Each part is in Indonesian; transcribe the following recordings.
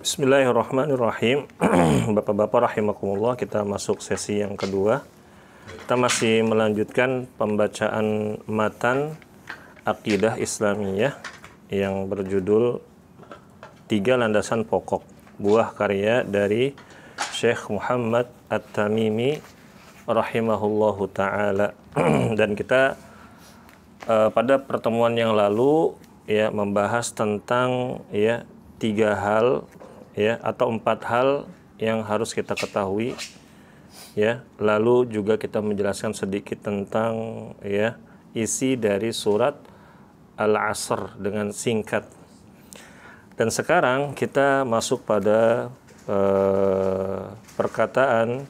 Bismillahirrahmanirrahim. Bapak-bapak rahimakumullah, kita masuk sesi yang kedua. Kita masih melanjutkan pembacaan matan Aqidah Islamiyah yang berjudul Tiga Landasan Pokok, buah karya dari Syekh Muhammad At-Tamimi rahimahullahu ta'ala. Dan kita pada pertemuan yang lalu membahas tentang tiga hal atau 4 hal yang harus kita ketahui, lalu juga kita menjelaskan sedikit tentang isi dari surat Al-Asr dengan singkat. Dan sekarang kita masuk pada perkataan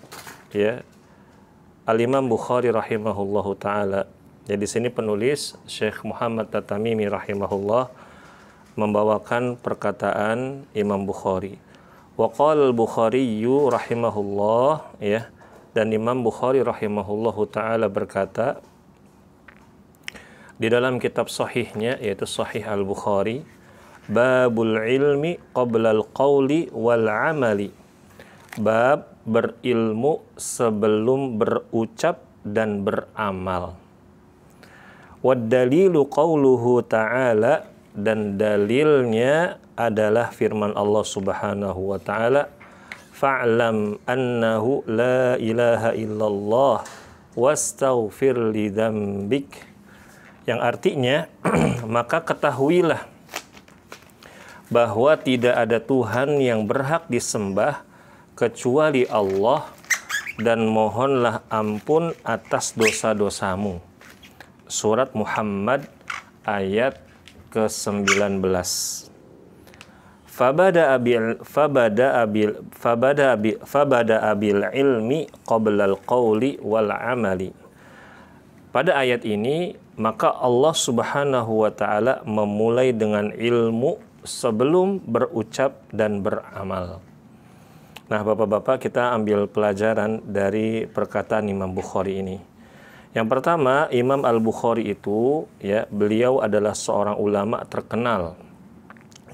Al-Imam Bukhari rahimahullahu taala. Jadi di sini penulis Syekh Muhammad At-Tamimi rahimahullah membawakan perkataan Imam Bukhari. Wa qala al-Bukhariyu rahimahullah, dan Imam Bukhari rahimahullahu taala berkata di dalam kitab sahihnya, yaitu Sahih Al-Bukhari, babul ilmi qabla al-qawli wal amali. Bab berilmu sebelum berucap dan beramal. Wad dalilu qawluhu ta'ala, dan dalilnya adalah firman Allah Subhanahu wa taala, fa'lam annahu la ilaha illallah wastaghfir li dzambik, yang artinya maka ketahuilah bahwa tidak ada Tuhan yang berhak disembah kecuali Allah, dan mohonlah ampun atas dosa-dosamu. Surat Muhammad ayat ke-19. Fabada bil ilmi qabla al-qawli wal amali. Pada ayat ini maka Allah Subhanahu wa taala memulai dengan ilmu sebelum berucap dan beramal. Nah, Bapak-bapak, kita ambil pelajaran dari perkataan Imam Bukhari ini. Yang pertama, Imam Al-Bukhari itu beliau adalah seorang ulama terkenal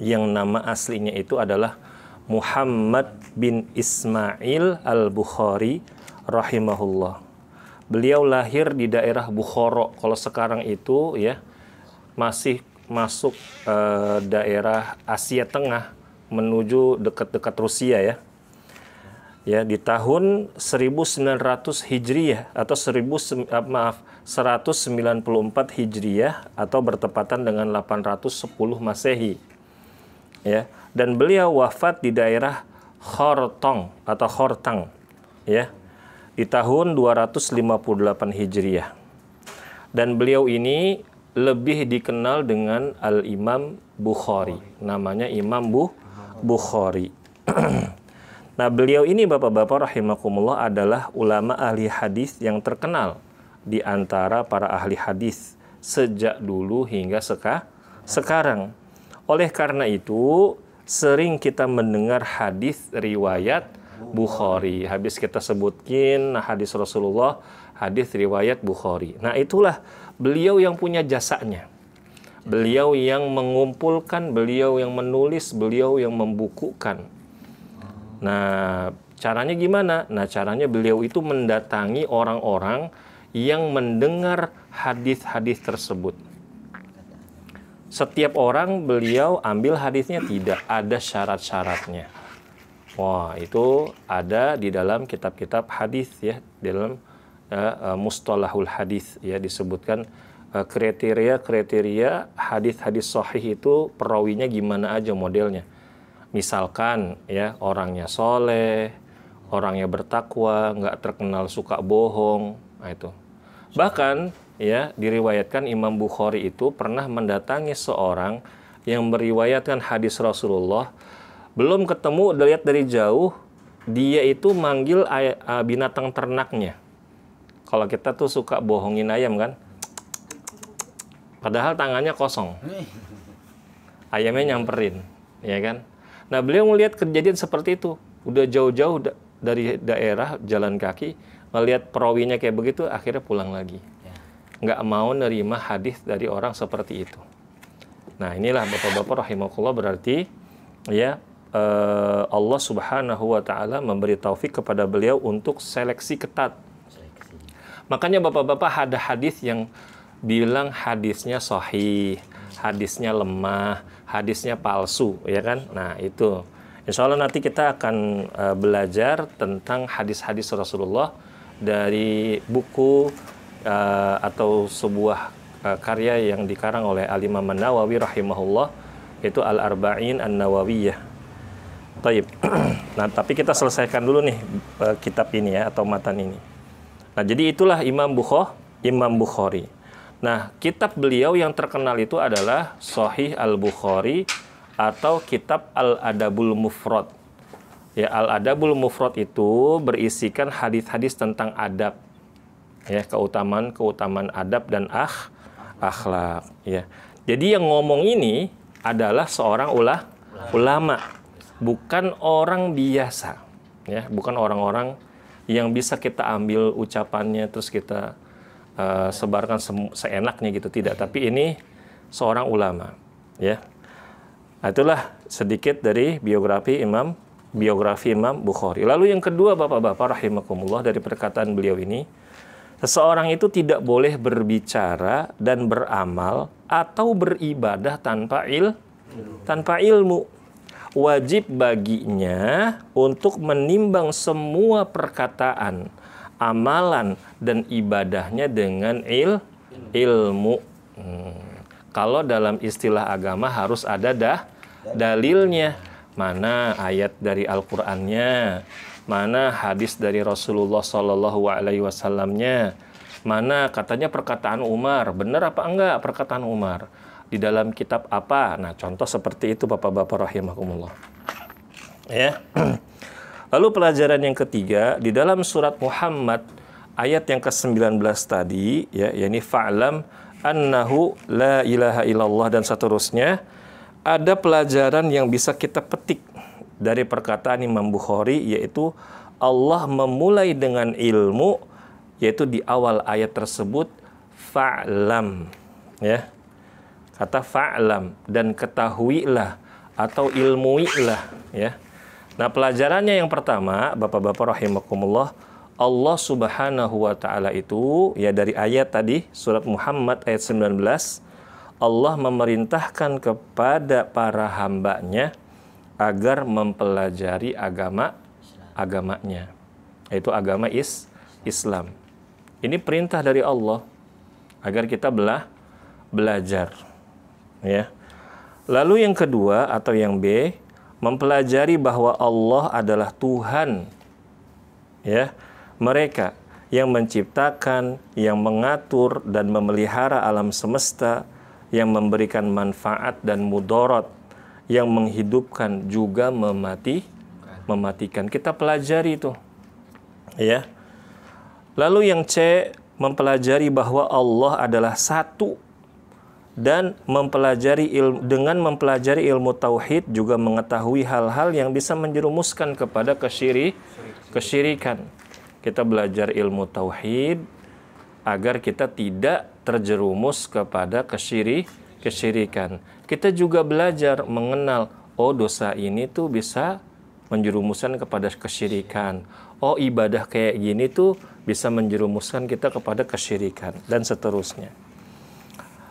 yang nama aslinya itu adalah Muhammad bin Ismail Al-Bukhari rahimahullah. Beliau lahir di daerah Bukhara. Kalau sekarang itu masih masuk daerah Asia Tengah menuju dekat-dekat Rusia di tahun 1900 Hijriyah atau 194 Hijriyah atau bertepatan dengan 810 Masehi. Dan beliau wafat di daerah Khortong atau Khortang di tahun 258 Hijriyah. Dan beliau ini lebih dikenal dengan Al-Imam Bukhari. Namanya Imam Bukhari. Nah, beliau ini Bapak-bapak rahimakumullah adalah ulama ahli hadis yang terkenal di antara para ahli hadis sejak dulu hingga sekarang. Oleh karena itu, sering kita mendengar hadis riwayat Bukhari. Habis kita sebutkin hadis Rasulullah, hadis riwayat Bukhari. Nah, itulah beliau yang punya jasanya. Beliau yang mengumpulkan, beliau yang menulis, beliau yang membukukan. Nah, caranya gimana? Nah, caranya beliau itu mendatangi orang-orang yang mendengar hadis-hadis tersebut. Setiap orang beliau ambil hadisnya, tidak ada syarat-syaratnya. Wah, itu ada di dalam kitab-kitab hadis dalam mustalahul hadis disebutkan kriteria hadis-hadis sahih itu perawinya gimana aja modelnya. Misalkan orangnya soleh, orangnya bertakwa, nggak terkenal suka bohong. Nah, itu. Bahkan diriwayatkan Imam Bukhari itu pernah mendatangi seorang yang meriwayatkan hadis Rasulullah. Belum ketemu, lihat dari jauh, dia itu manggil binatang ternaknya. Kalau kita tuh suka bohongin ayam kan, padahal tangannya kosong, ayamnya nyamperin, kan? Nah, beliau melihat kejadian seperti itu, udah jauh-jauh dari daerah jalan kaki, melihat perawinya kayak begitu, akhirnya pulang lagi. Nggak mau nerima hadis dari orang seperti itu. Nah, inilah Bapak-bapak rahimakumullah, berarti Allah Subhanahu wa taala memberi taufik kepada beliau untuk seleksi ketat. Makanya bapak-bapak ada hadis yang bilang hadisnya sahih, hadisnya lemah, hadisnya palsu, ya kan? Nah, itu. Insya Allah nanti kita akan belajar tentang hadis-hadis Rasulullah dari buku atau sebuah karya yang dikarang oleh Al-Imam An-Nawawi rahimahullah, itu Al-Arba'in An-Nawawiyah. Taib. Nah, tapi kita selesaikan dulu nih kitab ini ya, atau matan ini. Nah, jadi itulah Imam Bukhari. Nah, kitab beliau yang terkenal itu adalah Sahih Al-Bukhari atau kitab Al-Adabul Mufrad. Ya, Al-Adabul Mufrad itu berisikan hadis-hadis tentang adab. Ya, keutamaan adab dan akhlak, ya. Jadi yang ngomong ini adalah seorang ulama. Bukan orang biasa, ya, bukan orang-orang yang bisa kita ambil ucapannya terus kita sebarkan seenaknya gitu, tidak. Tapi ini seorang ulama, ya. Nah, itulah sedikit dari biografi Imam Bukhari. Lalu yang kedua, bapak-bapak rahimakumullah, dari perkataan beliau ini, seseorang itu tidak boleh berbicara dan beramal atau beribadah tanpa ilmu. Wajib baginya untuk menimbang semua perkataan, amalan, dan ibadahnya dengan ilmu. Kalau dalam istilah agama harus ada dalilnya. Mana ayat dari Al-Qur'annya, mana hadis dari Rasulullah SAW-nya, mana katanya perkataan Umar, benar apa enggak perkataan Umar di dalam kitab apa. Nah, contoh seperti itu bapak-bapak rahimakumullah. Ya. Lalu pelajaran yang ketiga di dalam surat Muhammad ayat yang ke-19 tadi, ya, yakni fa'lam annahu la ilaha illallah dan seterusnya, ada pelajaran yang bisa kita petik dari perkataan Imam Bukhari, yaitu Allah memulai dengan ilmu, yaitu di awal ayat tersebut fa'lam, ya. Kata fa'lam, dan ketahuilah atau ilmuilah, ya. Nah, pelajarannya yang pertama, bapak-bapak rahimakumullah, Allah Subhanahu wa taala itu, ya, dari ayat tadi surat Muhammad ayat 19, Allah memerintahkan kepada para hambanya agar mempelajari agamanya, yaitu agama Islam. Ini perintah dari Allah agar kita belajar. Ya. Lalu yang kedua atau yang B, mempelajari bahwa Allah adalah Tuhan, ya, mereka yang menciptakan, yang mengatur dan memelihara alam semesta, yang memberikan manfaat dan mudarat, yang menghidupkan juga mematikan. Kita pelajari itu, ya. Lalu yang C, mempelajari bahwa Allah adalah satu, dan dengan mempelajari ilmu tauhid juga mengetahui hal-hal yang bisa menjerumuskan kepada kesyirikan. Kita belajar ilmu tauhid agar kita tidak terjerumus kepada kesyirikan. Kita juga belajar mengenal, oh, dosa ini tuh bisa menjerumuskan kepada kesyirikan. Oh, ibadah kayak gini tuh bisa menjerumuskan kita kepada kesyirikan, dan seterusnya.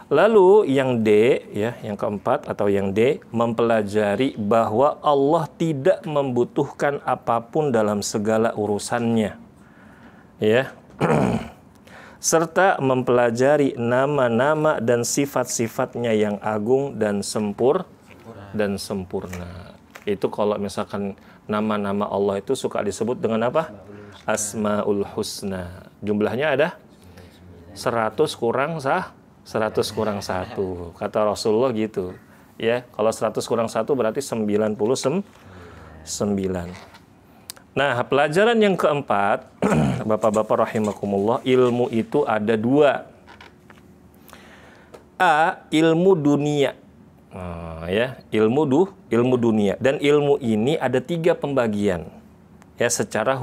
Lalu yang D, ya, yang keempat atau yang D, mempelajari bahwa Allah tidak membutuhkan apapun dalam segala urusannya, ya. Serta mempelajari nama-nama dan sifat-sifatnya yang agung dan sempurna. Itu kalau misalkan nama-nama Allah itu suka disebut dengan apa? Asmaul Husna. Jumlahnya ada 100 kurang 100 kurang 1. Kata Rasulullah gitu. Ya, kalau 100 kurang 1 berarti 99. Nah, pelajaran yang keempat, bapak-bapak rahimakumullah, ilmu itu ada dua. A, ilmu dunia. Ya, ilmu dunia. Dan ilmu ini ada 3 pembagian. Ya, secara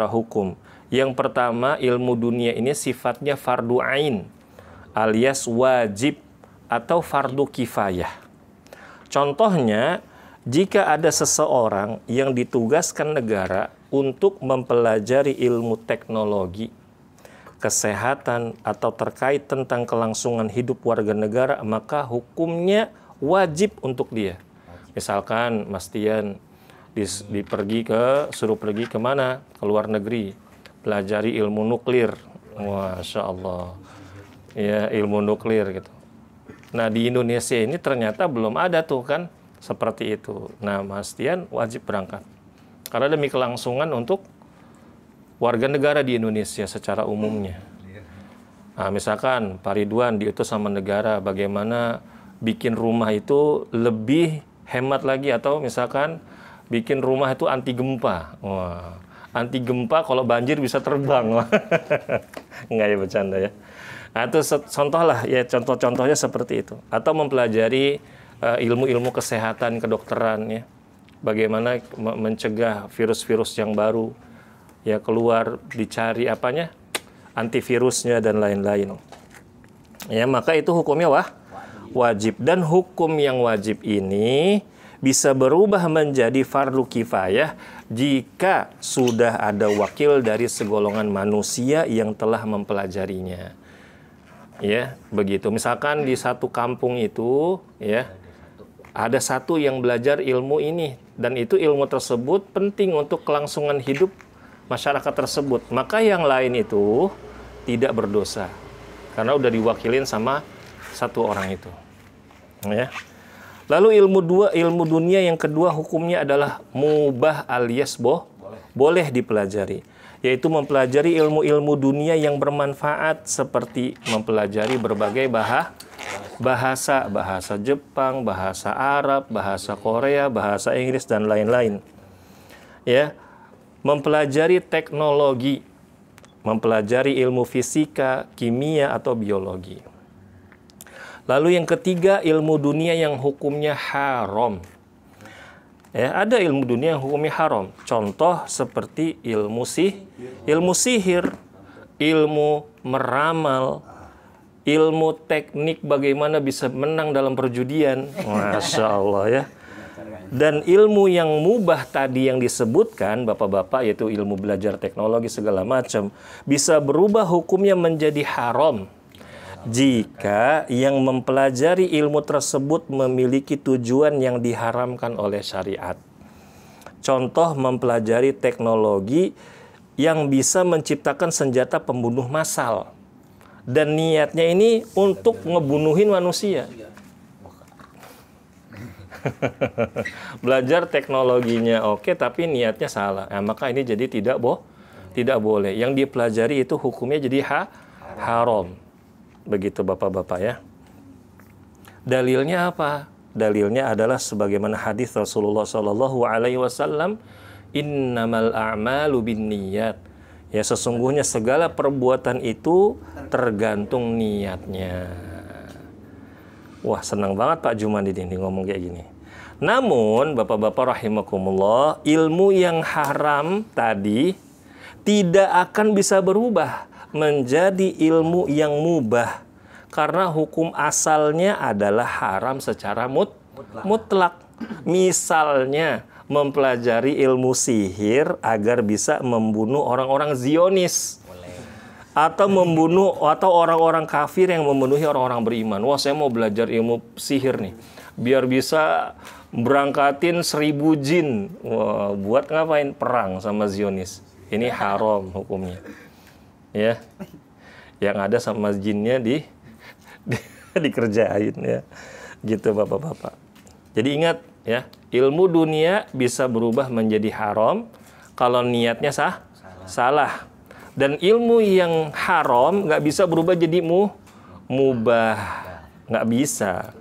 hukum. Yang pertama, ilmu dunia ini sifatnya fardu ain, alias wajib atau fardu kifayah. Contohnya, Jika ada seseorang yang ditugaskan negara untuk mempelajari ilmu teknologi, kesehatan, atau terkait tentang kelangsungan hidup warga negara, maka hukumnya wajib untuk dia. Misalkan Mas Tian suruh pergi kemana? Ke luar negeri, pelajari ilmu nuklir. Masya Allah. Ya, ilmu nuklir gitu. Nah, di Indonesia ini ternyata belum ada tuh kan seperti itu. Nah, Mas Tian wajib berangkat. Karena demi kelangsungan untuk warga negara di Indonesia secara umumnya. Nah, misalkan Pak Ridwan diutus sama negara bagaimana bikin rumah itu lebih hemat lagi, atau misalkan bikin rumah itu anti gempa. Wah, anti gempa kalau banjir bisa terbang. Enggak ya, bercanda ya. Nah, itu contoh lah ya, contoh-contohnya seperti itu. Atau mempelajari ilmu-ilmu kesehatan kedokteran ya. Bagaimana mencegah virus-virus yang baru ya keluar, dicari apanya? Antivirusnya dan lain-lain. Ya, maka itu hukumnya wajib, dan hukum yang wajib ini bisa berubah menjadi fardu kifayah jika sudah ada wakil dari segolongan manusia yang telah mempelajarinya. Ya, begitu. Misalkan di satu kampung itu ya ada satu yang belajar ilmu ini, dan itu ilmu tersebut penting untuk kelangsungan hidup masyarakat tersebut, maka yang lain itu tidak berdosa karena udah diwakilin sama satu orang itu. Ya. Lalu ilmu dunia yang kedua hukumnya adalah mubah alias boleh dipelajari, yaitu mempelajari ilmu-ilmu dunia yang bermanfaat seperti mempelajari berbagai bahasa Jepang, bahasa Arab, bahasa Korea, bahasa Inggris, dan lain-lain. Ya, mempelajari teknologi, mempelajari ilmu fisika, kimia, atau biologi. Lalu yang ketiga, ilmu dunia yang hukumnya haram. Ya, ada ilmu dunia yang hukumnya haram. Contoh seperti ilmu sihir, ilmu meramal, ilmu teknik bagaimana bisa menang dalam perjudian. Masya Allah ya. Dan ilmu yang mubah tadi yang disebutkan Bapak-bapak, yaitu ilmu belajar teknologi segala macam, bisa berubah hukumnya menjadi haram jika yang mempelajari ilmu tersebut memiliki tujuan yang diharamkan oleh syariat. Contoh, mempelajari teknologi yang bisa menciptakan senjata pembunuh massal, dan niatnya ini untuk ngebunuhin manusia. Belajar teknologinya oke, tapi niatnya salah. Nah, maka ini jadi tidak boleh. Yang dipelajari itu hukumnya jadi haram. Begitu Bapak-bapak ya. Dalilnya apa? Dalilnya adalah sebagaimana hadis Rasulullah SAW, innamal a'malu binniyat. Ya, sesungguhnya segala perbuatan itu tergantung niatnya. Wah, senang banget Pak Jumandi ini ngomong kayak gini. Namun, Bapak-bapak rahimakumullah, ilmu yang haram tadi tidak akan bisa berubah menjadi ilmu yang mubah, karena hukum asalnya adalah haram secara mutlak. Misalnya, mempelajari ilmu sihir agar bisa membunuh orang-orang Zionis, atau orang-orang kafir yang memenuhi orang-orang beriman. Wah, saya mau belajar ilmu sihir nih biar bisa berangkatin 1000 jin. Wah, buat ngapain? Perang sama Zionis. Ini haram hukumnya. Ya, yang ada sama jinnya dikerjain ya, gitu Bapak-bapak. Jadi ingat ya, ilmu dunia bisa berubah menjadi haram kalau niatnya salah. Dan ilmu yang haram nggak bisa berubah jadi mubah, nggak bisa,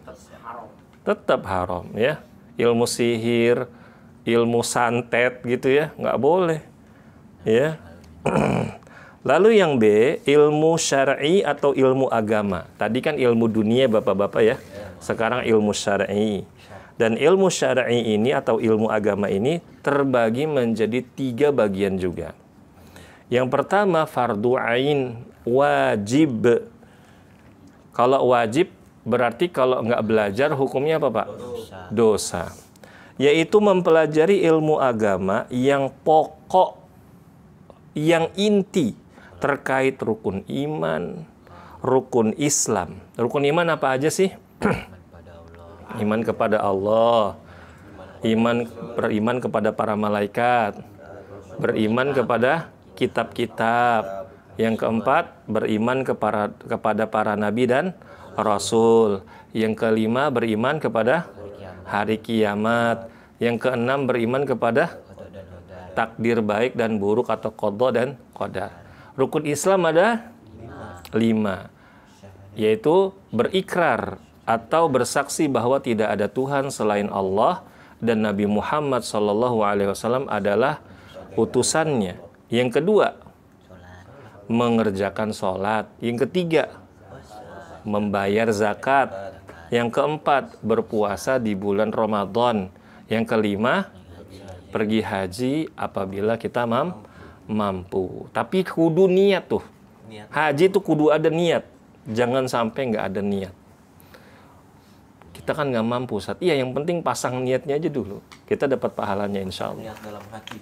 tetap haram ya. Ilmu sihir, ilmu santet gitu ya, nggak boleh ya. Lalu yang B, ilmu syar'i atau ilmu agama. Tadi kan ilmu dunia Bapak-bapak ya. Sekarang ilmu syar'i. Dan ilmu syar'i ini atau ilmu agama ini terbagi menjadi 3 bagian juga. Yang pertama, fardu ain, wajib. Kalau wajib berarti kalau nggak belajar hukumnya apa Pak? Dosa. yaitu mempelajari ilmu agama yang pokok, yang inti terkait rukun iman, rukun Islam. Rukun iman apa aja sih? Iman kepada Allah, beriman kepada para malaikat, beriman kepada kitab-kitab. Yang keempat, beriman kepada para nabi dan rasul. Yang kelima, beriman kepada hari kiamat. Yang keenam, beriman kepada takdir baik dan buruk atau qadha dan qadar. Rukun Islam ada 5, yaitu berikrar atau bersaksi bahwa tidak ada Tuhan selain Allah dan Nabi Muhammad SAW adalah utusannya. Yang kedua, mengerjakan sholat. Yang ketiga, membayar zakat. Yang keempat, berpuasa di bulan Ramadan. Yang kelima, pergi haji apabila kita mampu. Tapi kudu niat tuh. Haji itu kudu ada niat. Jangan sampai nggak ada niat. Kita kan nggak mampu, Ustaz. Iya, yang penting pasang niatnya aja dulu. Kita dapat pahalanya insya Allah. Niat dalam hati.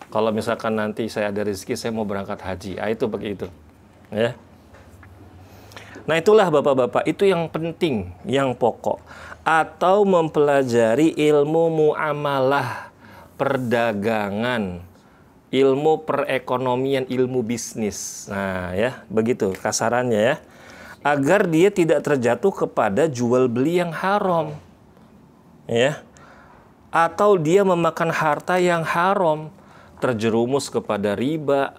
Kalau misalkan nanti saya ada rezeki, saya mau berangkat haji. Itu begitu. Ya. Nah, itulah Bapak-bapak, itu yang penting, yang pokok. Atau mempelajari ilmu muamalah, perdagangan, ilmu perekonomian, ilmu bisnis. Nah, ya, begitu kasarannya ya. Agar dia tidak terjatuh kepada jual beli yang haram. Ya. Atau dia memakan harta yang haram, terjerumus kepada riba,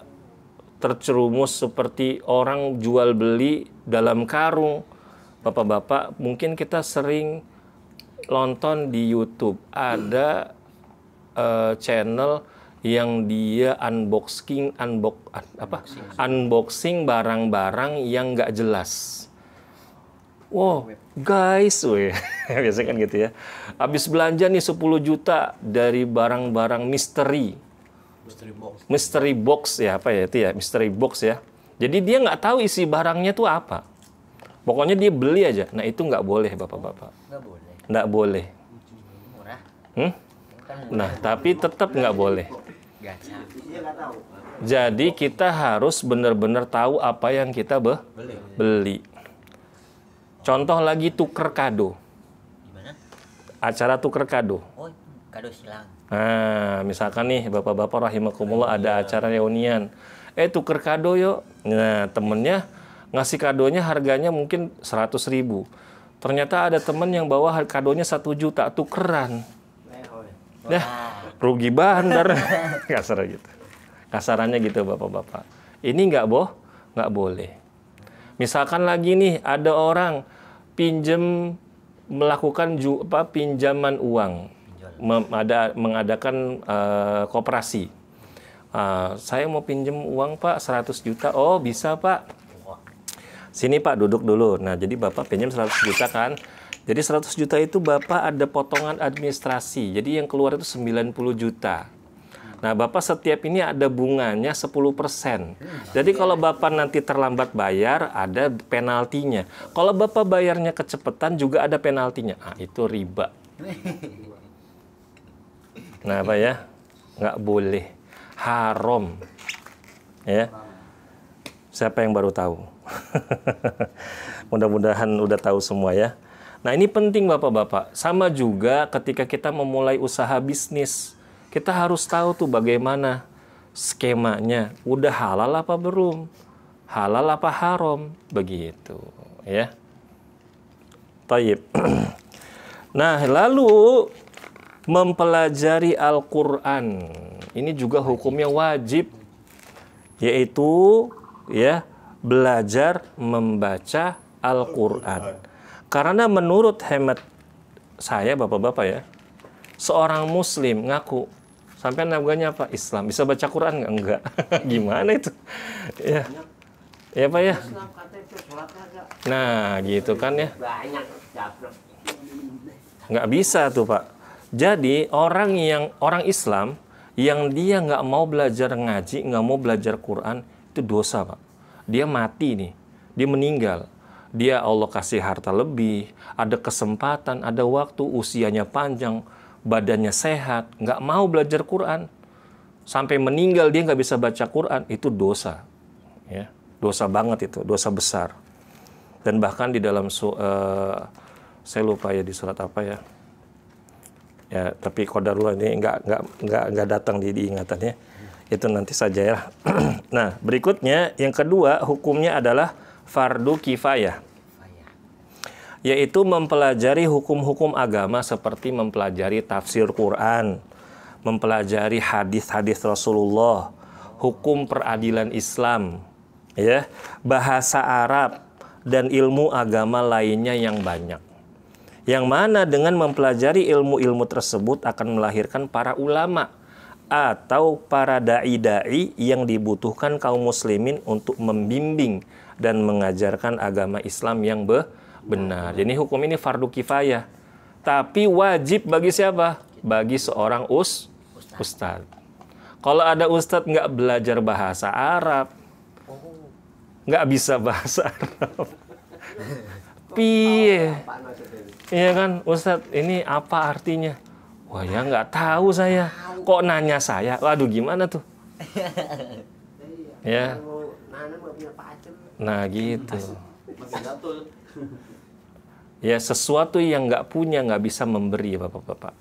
terjerumus seperti orang jual beli dalam karung. Bapak-bapak, mungkin kita sering nonton di YouTube, ada channel yang dia unboxing barang-barang yang nggak jelas. Wow, guys, biasanya kan gitu ya. Habis belanja nih 10 juta dari barang-barang misteri. Mystery box ya, apa ya itu ya, mystery box ya. Jadi dia nggak tahu isi barangnya itu apa. Pokoknya dia beli aja. Nah, itu nggak boleh, Bapak-bapak. Nggak boleh. Murah. Nah, tapi tetap nggak boleh. Jadi kita harus benar-benar tahu apa yang kita beli. Contoh lagi, tuker kado. Acara tuker kado. Oh, kado silang. Nah, misalkan nih Bapak-bapak rahimakumullah ada acara reunian. Tuker kado yuk. Nah, temennya ngasih kadonya harganya mungkin 100.000. Ternyata ada temen yang bawa kadonya 1 juta, tukeran. Nah, rugi bandar. Kasarannya gitu Bapak-bapak. Ini nggak boleh. Misalkan lagi nih ada orang melakukan pinjaman uang. Mengadakan koperasi. Saya mau pinjam uang Pak 100 juta. Oh, bisa Pak. Sini Pak, duduk dulu. Nah, jadi Bapak pinjam 100 juta kan. Jadi 100 juta itu Bapak ada potongan administrasi. Jadi yang keluar itu 90 juta. Nah, Bapak setiap ini ada bunganya 10%. Jadi kalau Bapak nanti terlambat bayar, ada penaltinya. Kalau Bapak bayarnya kecepatan juga ada penaltinya. Itu riba. Nah, apa ya? Nggak boleh. Haram. Ya. Siapa yang baru tahu? Mudah-mudahan udah tahu semua ya. Nah, ini penting Bapak-bapak. Sama juga ketika kita memulai usaha bisnis. Kita harus tahu tuh bagaimana skemanya. Udah halal apa belum? Halal apa haram? Begitu. Ya. Taib. Nah, lalu mempelajari Al-Quran. Ini juga hukumnya wajib, yaitu ya belajar membaca Al-Quran. Karena menurut hemat saya, Bapak-bapak ya, seorang Muslim ngaku, sampai namanya apa? Islam. Bisa baca Quran nggak? Enggak. Gimana itu? Ya, ya Pak ya. Nah, gitu kan ya. Nggak bisa tuh Pak. Jadi orang Islam yang dia nggak mau belajar ngaji, nggak mau belajar Quran, itu dosa Pak. Dia mati nih, dia meninggal. Dia Allah kasih harta lebih, ada kesempatan, ada waktu, usianya panjang, badannya sehat, nggak mau belajar Quran, sampai meninggal dia nggak bisa baca Quran, itu dosa. Ya, dosa banget itu, dosa besar. Dan bahkan di dalam saya lupa ya di surat apa ya. Ya, tapi qadarullah ini nggak datang di ingatannya. Itu nanti saja ya. Nah, berikutnya yang kedua hukumnya adalah fardu kifayah. Yaitu mempelajari hukum-hukum agama seperti mempelajari tafsir Quran, mempelajari hadis-hadis Rasulullah, hukum peradilan Islam, ya, bahasa Arab dan ilmu agama lainnya yang banyak. Yang mana dengan mempelajari ilmu-ilmu tersebut akan melahirkan para ulama atau para dai-dai yang dibutuhkan kaum muslimin untuk membimbing dan mengajarkan agama Islam yang benar. Jadi hukum ini fardu kifayah. Tapi wajib bagi siapa? Bagi seorang ustadz. Kalau ada ustadz nggak belajar bahasa Arab, nggak bisa bahasa Arab. Piye? Iya kan, Ustadz, ini apa artinya? Wah ya nggak tahu saya. Kok nanya saya? Waduh gimana tuh? Ya. Nah gitu. Ya sesuatu yang nggak punya nggak bisa memberi, bapak-bapak.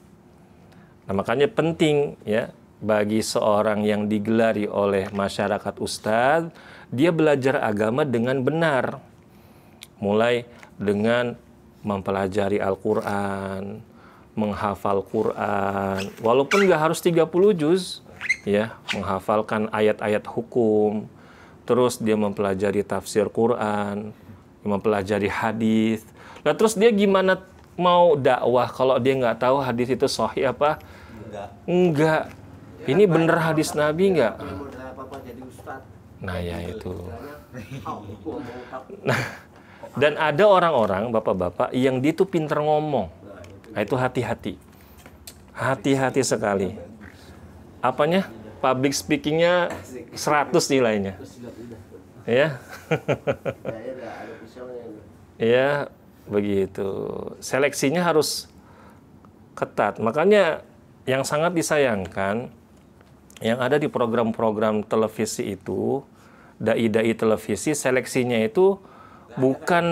Nah makanya penting ya bagi seorang yang digelari oleh masyarakat ustadz, dia belajar agama dengan benar. Mulai dengan mempelajari Al-Quran, menghafal Quran, walaupun nggak harus 30 juz, ya, menghafalkan ayat-ayat hukum, terus dia mempelajari tafsir Quran, mempelajari hadis. Nah terus dia gimana mau dakwah kalau dia nggak tahu hadis itu sahih apa? Enggak. Ini bener hadis Nabi nggak? Nah ya itu. Nah, dan ada orang-orang, bapak-bapak, yang dia tuh pinter ngomong. Nah, itu hati-hati. Hati-hati sekali. Apanya? Public speakingnya 100 nilainya. Ya. Ya, begitu. Seleksinya harus ketat. Makanya yang sangat disayangkan, yang ada di program-program televisi itu, dai-dai televisi, seleksinya itu bukan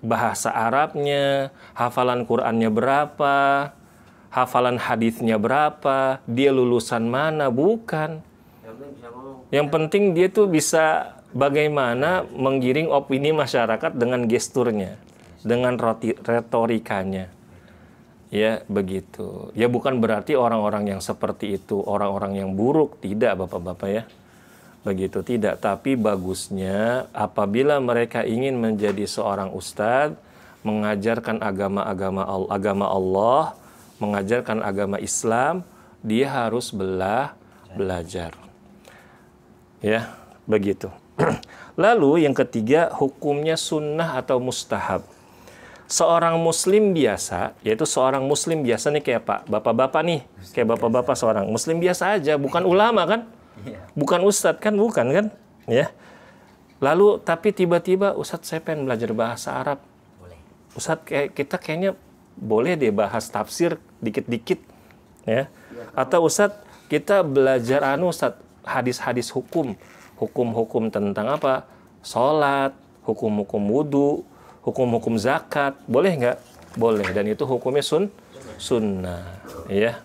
bahasa Arabnya, hafalan Qurannya berapa, hafalan hadisnya berapa, dia lulusan mana, bukan. Yang penting dia tuh bisa bagaimana menggiring opini masyarakat dengan gesturnya, dengan retorikanya. Ya, begitu. Ya bukan berarti orang-orang yang seperti itu orang-orang yang buruk, tidak Bapak-bapak ya. Begitu tidak, tapi bagusnya apabila mereka ingin menjadi seorang ustadz, mengajarkan agama Allah, mengajarkan agama Islam, dia harus belajar. Ya, begitu. Lalu yang ketiga, hukumnya sunnah atau mustahab. Seorang muslim biasa, yaitu seorang muslim biasa nih kayak Pak, bapak-bapak nih, kayak bapak-bapak seorang muslim biasa aja, bukan ulama kan? Bukan ustadz kan, bukan kan? Ya. Lalu tapi tiba-tiba ustadz saya pengen belajar bahasa Arab. Boleh. Ustadz kita kayaknya boleh deh bahas tafsir dikit-dikit, ya. Atau ustadz kita belajar ustadz hadis-hadis hukum tentang apa? Salat, hukum-hukum wudu, hukum-hukum zakat, boleh nggak? Boleh. Dan itu hukumnya sunnah, ya.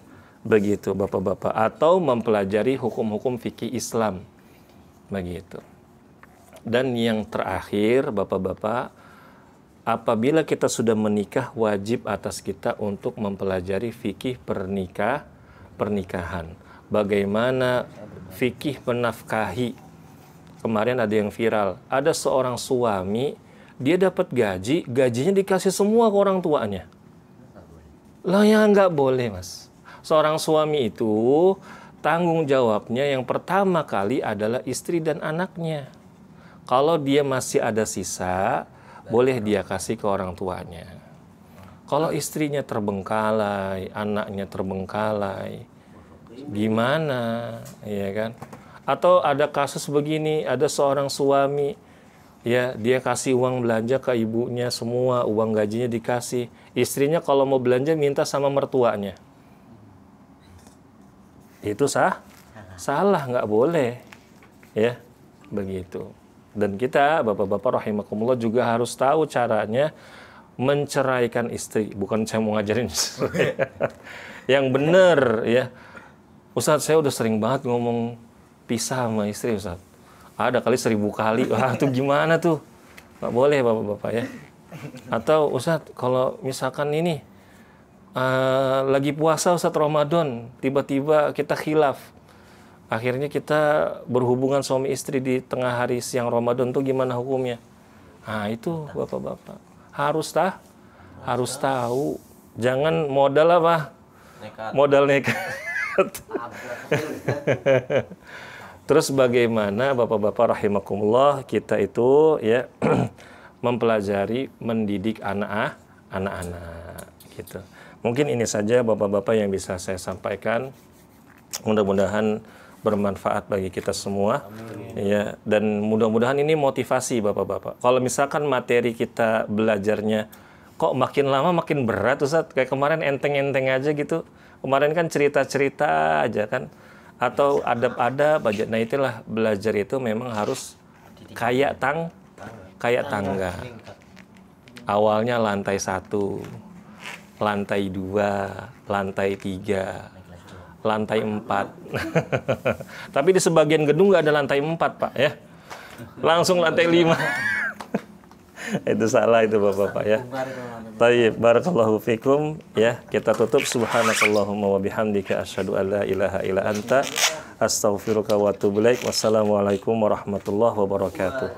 Begitu bapak-bapak. Atau mempelajari hukum-hukum fikih Islam. Begitu. Dan yang terakhir bapak-bapak, apabila kita sudah menikah, wajib atas kita untuk mempelajari fikih pernikahan. Bagaimana fikih menafkahi. Kemarin ada yang viral, ada seorang suami, dia dapat gajinya dikasih semua ke orang tuanya. Lah ya nggak boleh mas. Seorang suami itu tanggung jawabnya yang pertama kali adalah istri dan anaknya. Kalau dia masih ada sisa, boleh dia kasih ke orang tuanya. Kalau istrinya terbengkalai, anaknya terbengkalai, gimana, ya kan? Atau ada kasus begini, ada seorang suami, ya dia kasih uang belanja ke ibunya semua, uang gajinya dikasih. Istrinya kalau mau belanja minta sama mertuanya. itu salah, nggak boleh, ya, begitu. Dan kita, bapak-bapak rahimakumullah, juga harus tahu caranya menceraikan istri. Bukan saya mau ngajarin yang benar, ya. Ustadz, saya udah sering banget ngomong pisah sama istri, Ustadz. Ada kali 1000 kali. Wah, itu gimana tuh? Nggak boleh, bapak-bapak, ya. Atau Ustadz, kalau misalkan ini lagi puasa Ustadz Ramadan, tiba-tiba kita khilaf. Akhirnya kita berhubungan suami istri di tengah hari siang Ramadan, tuh gimana hukumnya? Nah, itu bapak-bapak. Harus tahu. Jangan modal apa? Modal nekat. Terus bagaimana bapak-bapak rahimakumullah kita itu ya mempelajari, mendidik anak-anak gitu. Mungkin ini saja bapak-bapak yang bisa saya sampaikan. Mudah-mudahan bermanfaat bagi kita semua. Ya, dan mudah-mudahan ini motivasi bapak-bapak. Kalau misalkan materi kita belajarnya kok makin lama makin berat, Ustaz, kayak kemarin enteng-enteng aja gitu. Kemarin kan cerita-cerita aja kan, atau adab-adab aja. Nah, itulah belajar itu memang harus kayak tangga. Awalnya lantai 1, lantai 2, lantai 3, lantai 4. Tapi di sebagian gedung nggak ada lantai 4, Pak, ya. Langsung lantai 5. Itu salah itu bapak-bapak, ya. Tayyib, barakallahu fikum, ya. Kita tutup. Subhanakallahumma wa bihamdika asyhadu an la ilaha illa anta astaghfiruka wa atubu ilaik. Wassalamualaikum warahmatullahi wabarakatuh.